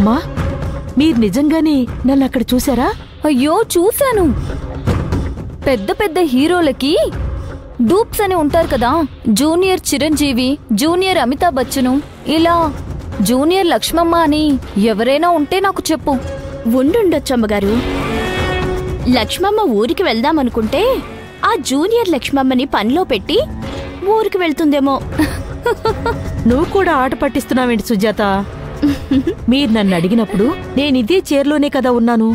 అమ్మా, మీరు నిజంగానే నన్ను అక్కడ చూసారా? అయ్యో చూశాను. పెద్ద పెద్ద హీరోలకి డూప్స్ అని ఉంటారు కదా. జూనియర్ చిరంజీవి, జూనియర్ అమితాబ్ బచ్చను, ఇలా జూనియర్ లక్ష్మమ్మ అని ఎవరైనా ఉంటే నాకు చెప్పు. ఉండుండొచ్చమ్మగారు. లక్ష్మమ్మ ఊరికి వెళ్దామనుకుంటే ఆ జూనియర్ లక్ష్మమ్మని పనిలో పెట్టి ఊరికి వెళ్తుందేమో. నువ్వు కూడా ఆట పట్టిస్తున్నావేంటి సుజాత? మీరు నన్ను అడిగినప్పుడు నేనిదే చైర్లోనే కదా ఉన్నాను,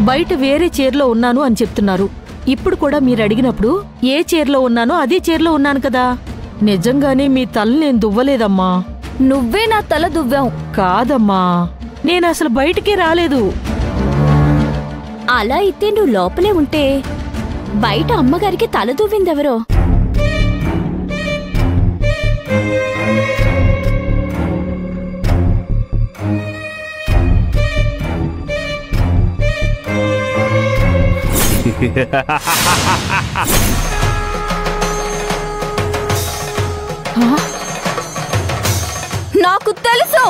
బయట వేరే చైర్లో ఉన్నాను అని చెప్తున్నారు. ఇప్పుడు కూడా మీరు అడిగినప్పుడు ఏ చైర్లో ఉన్నానో అదే చైర్లో ఉన్నాను కదా. నిజంగానే మీ తల నేను దువ్వలేదమ్మా. నువ్వే నా తల దువ్వావు. కాదమ్మా, నేనసలు బయటికే రాలేదు. అలా అయితే నువ్వు లోపలే ఉంటే బయట అమ్మగారికి తల దువ్విందెవరో. నాకు తెలుసు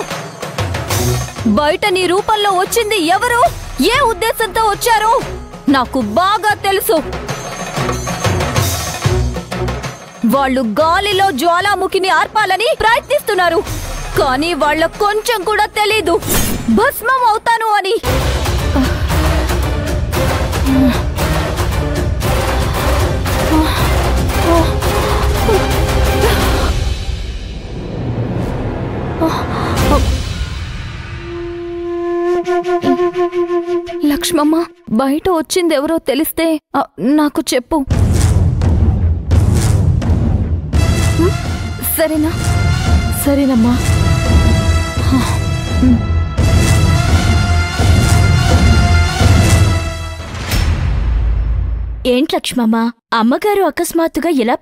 బయట నీ రూపంలో వచ్చింది ఎవరు, ఏ ఉద్దేశంతో వచ్చారో నాకు బాగా తెలుసు. వాళ్ళు గాలిలో జ్వాలాముఖిని ఆర్పాలని ప్రయత్నిస్తున్నారు, కానీ వాళ్ళ కొంచెం కూడా తెలీదు భస్మం అవుతాను అని. లక్ష్మమ్మ, బయట వచ్చిందెవరో తెలిస్తే నాకు చెప్పు, సరేనా? సరేనమ్మా. ఏంటి లక్ష్మమ్మ, అమ్మగారు అకస్మాత్తుగా ఇలా